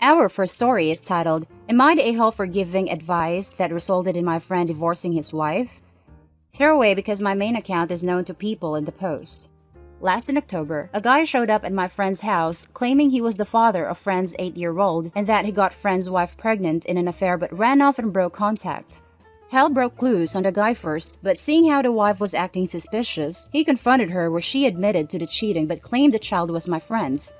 Our first story is titled, Am I the a-hole for giving advice that resulted in my friend divorcing his wife? Throwaway because my main account is known to people in the post. Last in October, a guy showed up at my friend's house claiming he was the father of friend's 8-year-old and that he got friend's wife pregnant in an affair but ran off and broke contact. Hal broke loose on the guy first, but seeing how the wife was acting suspicious, he confronted her where she admitted to the cheating but claimed the child was my friend's.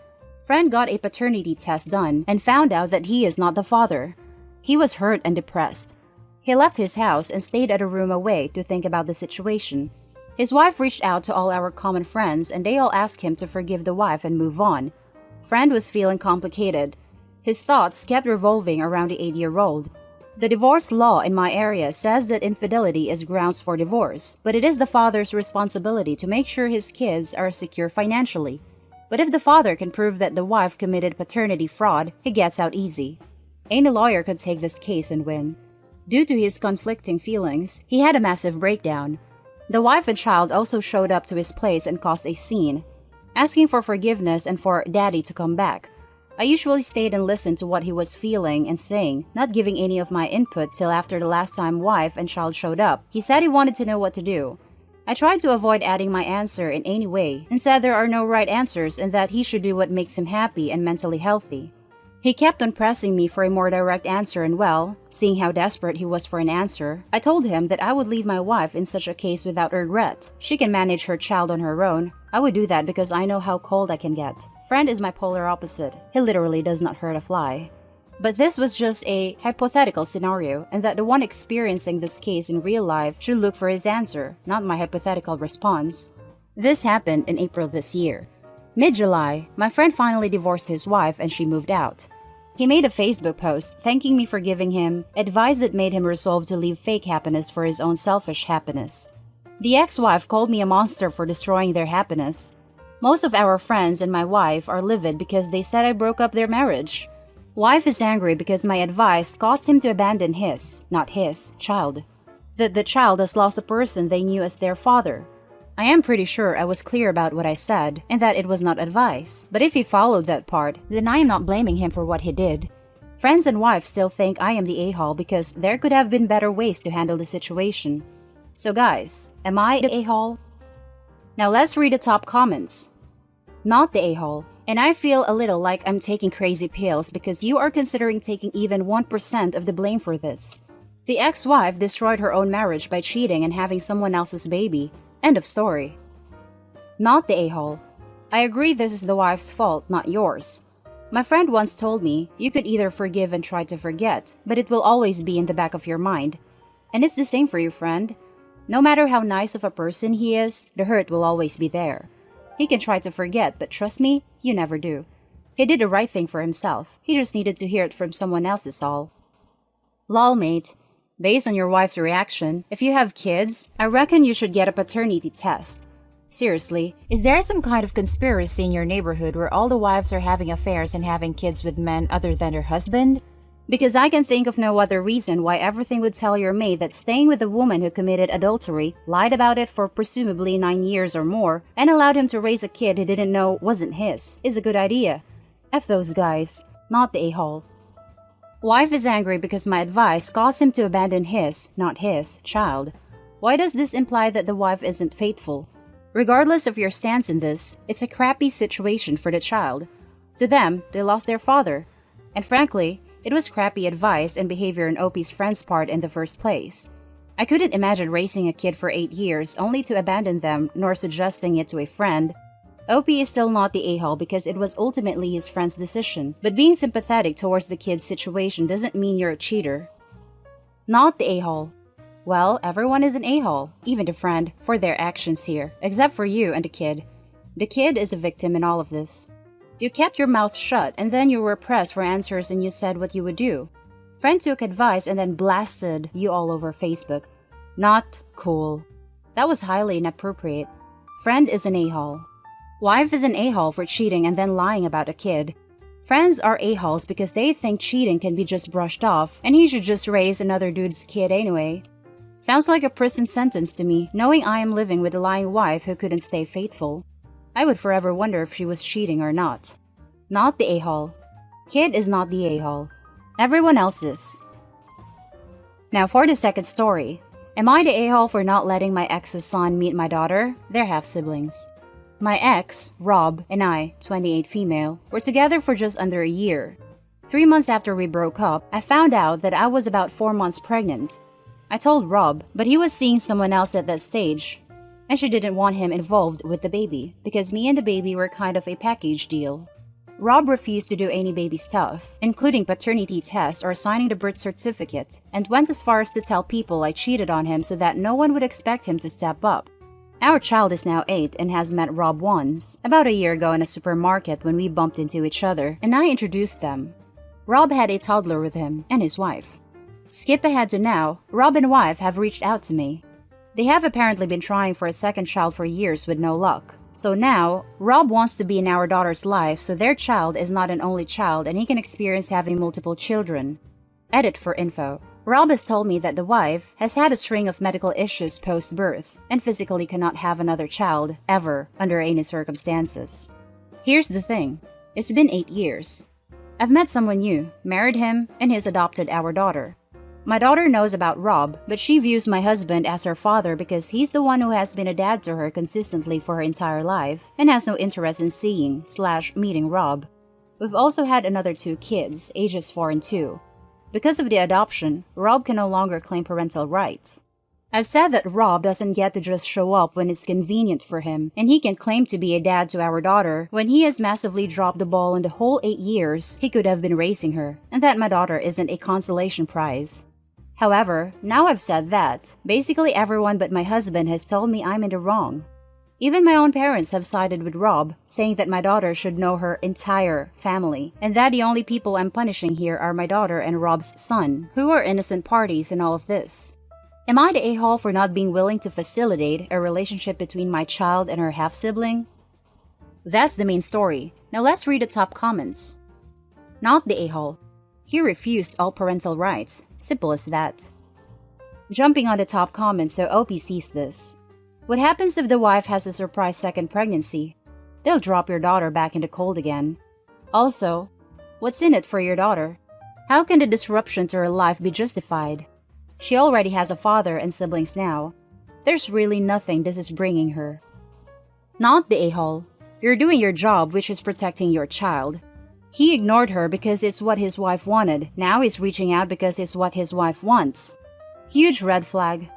Friend got a paternity test done and found out that he is not the father. He was hurt and depressed. He left his house and stayed at a room away to think about the situation. His wife reached out to all our common friends and they all asked him to forgive the wife and move on. Friend was feeling complicated. His thoughts kept revolving around the 8-year-old. The divorce law in my area says that infidelity is grounds for divorce, but it is the father's responsibility to make sure his kids are secure financially. But if the father can prove that the wife committed paternity fraud, he gets out easy. Any lawyer could take this case and win. Due to his conflicting feelings, he had a massive breakdown. The wife and child also showed up to his place and caused a scene, asking for forgiveness and for daddy to come back. I usually stayed and listened to what he was feeling and saying, not giving any of my input till after the last time wife and child showed up. He said he wanted to know what to do. I tried to avoid adding my answer in any way and said there are no right answers and that he should do what makes him happy and mentally healthy. He kept on pressing me for a more direct answer and well, seeing how desperate he was for an answer, I told him that I would leave my wife in such a case without regret. She can manage her child on her own. I would do that because I know how cold I can get. Friend is my polar opposite. He literally does not hurt a fly. But this was just a hypothetical scenario and that the one experiencing this case in real life should look for his answer, not my hypothetical response. This happened in April this year. Mid-July, my friend finally divorced his wife and she moved out. He made a Facebook post thanking me for giving him advice that made him resolve to leave fake happiness for his own selfish happiness. The ex-wife called me a monster for destroying their happiness. Most of our friends and my wife are livid because they said I broke up their marriage. Wife is angry because my advice caused him to abandon his, not his, child. That the child has lost the person they knew as their father. I am pretty sure I was clear about what I said and that it was not advice, but if he followed that part, then I am not blaming him for what he did. Friends and wife still think I am the a-hole because there could have been better ways to handle the situation. So guys, am I the a-hole? Now let's read the top comments. Not the a-hole, and I feel a little like I'm taking crazy pills because you are considering taking even 1% of the blame for this. The ex-wife destroyed her own marriage by cheating and having someone else's baby. End of story. Not the a-hole. I agree this is the wife's fault, not yours. My friend once told me, you could either forgive and try to forget, but it will always be in the back of your mind. And it's the same for you, friend. No matter how nice of a person he is, the hurt will always be there. He can try to forget, but trust me, you never do. He did the right thing for himself. He just needed to hear it from someone else is all. Lol, mate. Based on your wife's reaction, if you have kids, I reckon you should get a paternity test. Seriously, is there some kind of conspiracy in your neighborhood where all the wives are having affairs and having kids with men other than their husband? Because I can think of no other reason why everything would tell your mate that staying with a woman who committed adultery, lied about it for presumably 9 years or more, and allowed him to raise a kid he didn't know wasn't his, is a good idea. F those guys, not the a-hole. Wife is angry because my advice caused him to abandon his, not his, child. Why does this imply that the wife isn't faithful? Regardless of your stance in this, it's a crappy situation for the child. To them, they lost their father. And frankly, it was crappy advice and behavior on OP's friend's part in the first place. I couldn't imagine raising a kid for 8 years only to abandon them nor suggesting it to a friend. OP is still not the a-hole because it was ultimately his friend's decision, but being sympathetic towards the kid's situation doesn't mean you're a cheater. Not the a-hole. Well, everyone is an a-hole, even the friend, for their actions here, except for you and the kid. The kid is a victim in all of this. You kept your mouth shut and then you were pressed for answers and you said what you would do. Friend took advice and then blasted you all over Facebook. Not cool. That was highly inappropriate. Friend is an a-hole. Wife is an a-hole for cheating and then lying about a kid. Friends are a-holes because they think cheating can be just brushed off and he should just raise another dude's kid anyway. Sounds like a prison sentence to me, knowing I am living with a lying wife who couldn't stay faithful. I would forever wonder if she was cheating or not. Not the a-hole. Kid is not the a-hole. Everyone else is. Now for the second story. Am I the a-hole for not letting my ex's son meet my daughter? They're half-siblings. My ex, Rob, and I, 28 female, were together for just under a year. 3 months after we broke up, I found out that I was about 4 months pregnant. I told Rob, but he was seeing someone else at that stage, and she didn't want him involved with the baby because me and the baby were kind of a package deal. Rob refused to do any baby stuff, including paternity test or signing the birth certificate, and went as far as to tell people I cheated on him so that no one would expect him to step up. Our child is now 8 and has met Rob once, about a year ago in a supermarket when we bumped into each other, and I introduced them. Rob had a toddler with him and his wife. Skip ahead to now, Rob and wife have reached out to me. They have apparently been trying for a second child for years with no luck. So now, Rob wants to be in our daughter's life so their child is not an only child and he can experience having multiple children. Edit for info. Rob has told me that the wife has had a string of medical issues post-birth and physically cannot have another child, ever, under any circumstances. Here's the thing. It's been 8 years. I've met someone new, married him, and he's adopted our daughter. My daughter knows about Rob, but she views my husband as her father because he's the one who has been a dad to her consistently for her entire life and has no interest in seeing/meeting Rob. We've also had another 2 kids, ages 4 and 2. Because of the adoption, Rob can no longer claim parental rights. I've said that Rob doesn't get to just show up when it's convenient for him, and he can claim to be a dad to our daughter when he has massively dropped the ball in the whole 8 years he could have been raising her, and that my daughter isn't a consolation prize. However, now I've said that, basically everyone but my husband has told me I'm in the wrong. Even my own parents have sided with Rob, saying that my daughter should know her entire family, and that the only people I'm punishing here are my daughter and Rob's son, who are innocent parties in all of this. Am I the a-hole for not being willing to facilitate a relationship between my child and her half-sibling? That's the main story. Now let's read the top comments. Not the a-hole. He refused all parental rights. Simple as that. Jumping on the top comment so OP sees this. What happens if the wife has a surprise second pregnancy? They'll drop your daughter back in the cold again. Also, what's in it for your daughter? How can the disruption to her life be justified? She already has a father and siblings now. There's really nothing this is bringing her. Not the a-hole. You're doing your job, which is protecting your child. He ignored her because it's what his wife wanted. Now he's reaching out because it's what his wife wants. Huge red flag.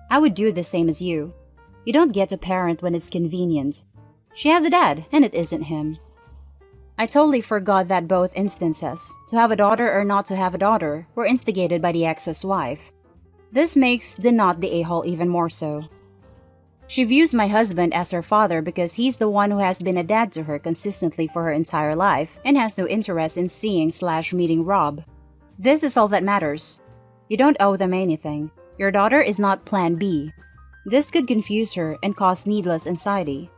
I would do the same as you. You don't get to parent when it's convenient. She has a dad, and it isn't him. I totally forgot that both instances, to have a daughter or not to have a daughter, were instigated by the ex's wife. This makes the not the a-hole even more so. She views my husband as her father because he's the one who has been a dad to her consistently for her entire life and has no interest in seeing/meeting Rob. This is all that matters. You don't owe them anything. Your daughter is not plan B. This could confuse her and cause needless anxiety.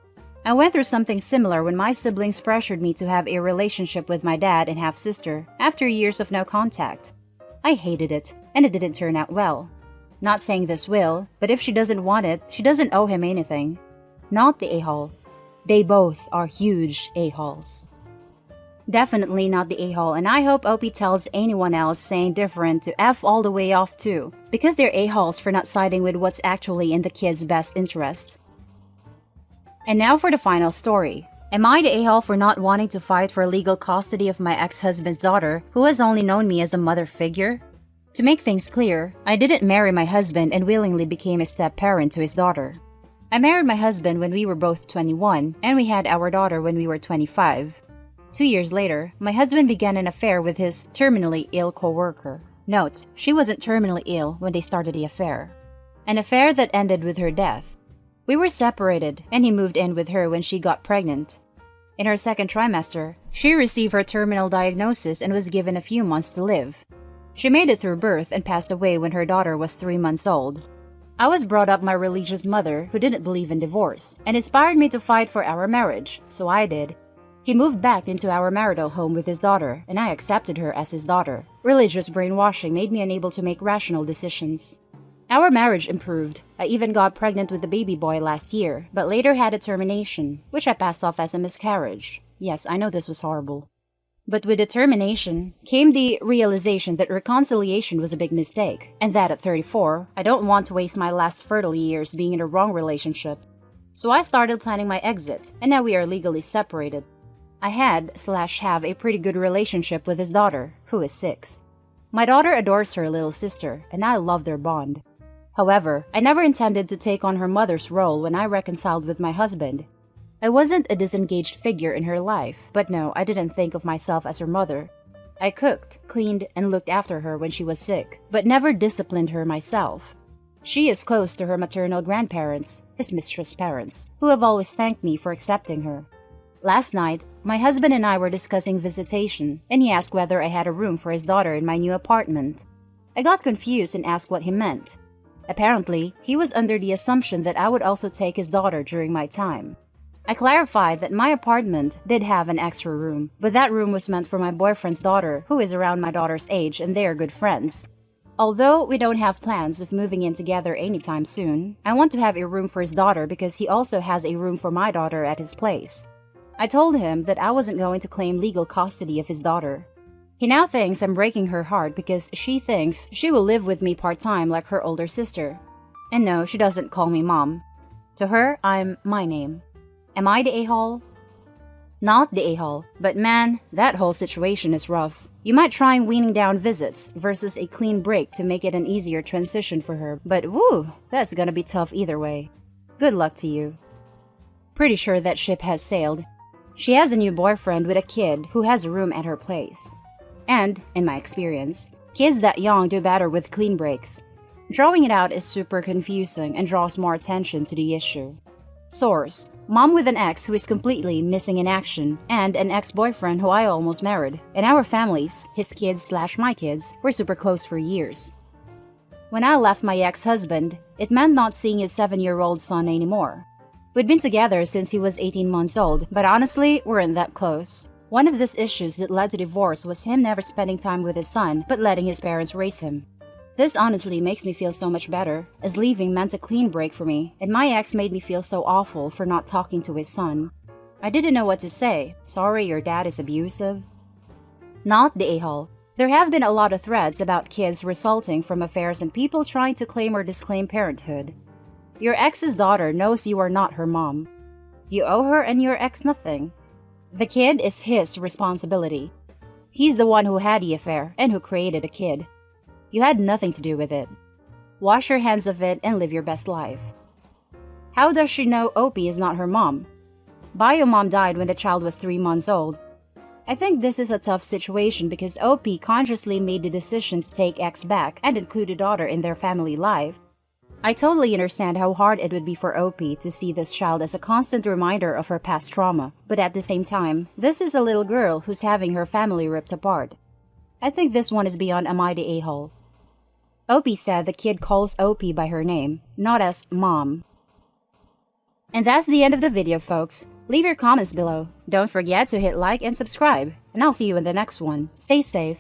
I went through something similar when my siblings pressured me to have a relationship with my dad and half-sister after years of no contact. I hated it, and it didn't turn out well. Not saying this will, but if she doesn't want it, she doesn't owe him anything. Not the a-hole. They both are huge a-holes. Definitely not the a-hole, and I hope OP tells anyone else saying different to F all the way off too, because they're a-holes for not siding with what's actually in the kid's best interest. And now for the final story. Am I the a-hole for not wanting to fight for legal custody of my ex-husband's daughter, who has only known me as a mother figure? To make things clear, I didn't marry my husband and willingly became a step-parent to his daughter. I married my husband when we were both 21, and we had our daughter when we were 25. 2 years later, my husband began an affair with his terminally ill co-worker. Note, she wasn't terminally ill when they started the affair. An affair that ended with her death. We were separated, and he moved in with her when she got pregnant. In her second trimester, she received her terminal diagnosis and was given a few months to live. She made it through birth and passed away when her daughter was 3 months old. I was brought up by my religious mother who didn't believe in divorce and inspired me to fight for our marriage, so I did. He moved back into our marital home with his daughter, and I accepted her as his daughter. Religious brainwashing made me unable to make rational decisions. Our marriage improved. I even got pregnant with the baby boy last year, but later had a termination, which I passed off as a miscarriage. Yes, I know this was horrible. But with determination came the realization that reconciliation was a big mistake, and that at 34, I don't want to waste my last fertile years being in a wrong relationship. So I started planning my exit, and now we are legally separated. I have a pretty good relationship with his daughter, who is 6. My daughter adores her little sister, and I love their bond. However, I never intended to take on her mother's role when I reconciled with my husband. I wasn't a disengaged figure in her life, but no, I didn't think of myself as her mother. I cooked, cleaned, and looked after her when she was sick, but never disciplined her myself. She is close to her maternal grandparents, his mistress' parents, who have always thanked me for accepting her. Last night, my husband and I were discussing visitation, and he asked whether I had a room for his daughter in my new apartment. I got confused and asked what he meant. Apparently, he was under the assumption that I would also take his daughter during my time. I clarified that my apartment did have an extra room, but that room was meant for my boyfriend's daughter, who is around my daughter's age and they are good friends. Although we don't have plans of moving in together anytime soon, I want to have a room for his daughter because he also has a room for my daughter at his place. I told him that I wasn't going to claim legal custody of his daughter. He now thinks I'm breaking her heart because she thinks she will live with me part-time like her older sister. And no, she doesn't call me mom. To her, I'm my name. Am I the a-hole? Not the a-hole, but man, that whole situation is rough. You might try weaning down visits versus a clean break to make it an easier transition for her, but woo, that's gonna be tough either way. Good luck to you. Pretty sure that ship has sailed. She has a new boyfriend with a kid who has a room at her place. And, in my experience, kids that young do better with clean breaks. Drawing it out is super confusing and draws more attention to the issue. Source: Mom with an ex who is completely missing in action, and an ex-boyfriend who I almost married. And our families, his kids/my kids, were super close for years. When I left my ex-husband, it meant not seeing his 7-year-old son anymore. We'd been together since he was 18 months old, but honestly, weren't that close. One of these issues that led to divorce was him never spending time with his son, but letting his parents raise him. This honestly makes me feel so much better, as leaving meant a clean break for me, and my ex made me feel so awful for not talking to his son. I didn't know what to say. Sorry, your dad is abusive. Not the a-hole. There have been a lot of threads about kids resulting from affairs and people trying to claim or disclaim parenthood. Your ex's daughter knows you are not her mom. You owe her and your ex nothing. The kid is his responsibility. He's the one who had the affair and who created a kid. You had nothing to do with it. Wash your hands of it and live your best life. How does she know Opie is not her mom? Bio mom died when the child was 3 months old. I think this is a tough situation because Opie consciously made the decision to take X back and include the daughter in their family life. I totally understand how hard it would be for Opie to see this child as a constant reminder of her past trauma, but at the same time, this is a little girl who's having her family ripped apart. I think this one is beyond am I the a-hole. Opie said the kid calls Opie by her name, not as mom. And that's the end of the video, folks. Leave your comments below. Don't forget to hit like and subscribe, and I'll see you in the next one. Stay safe.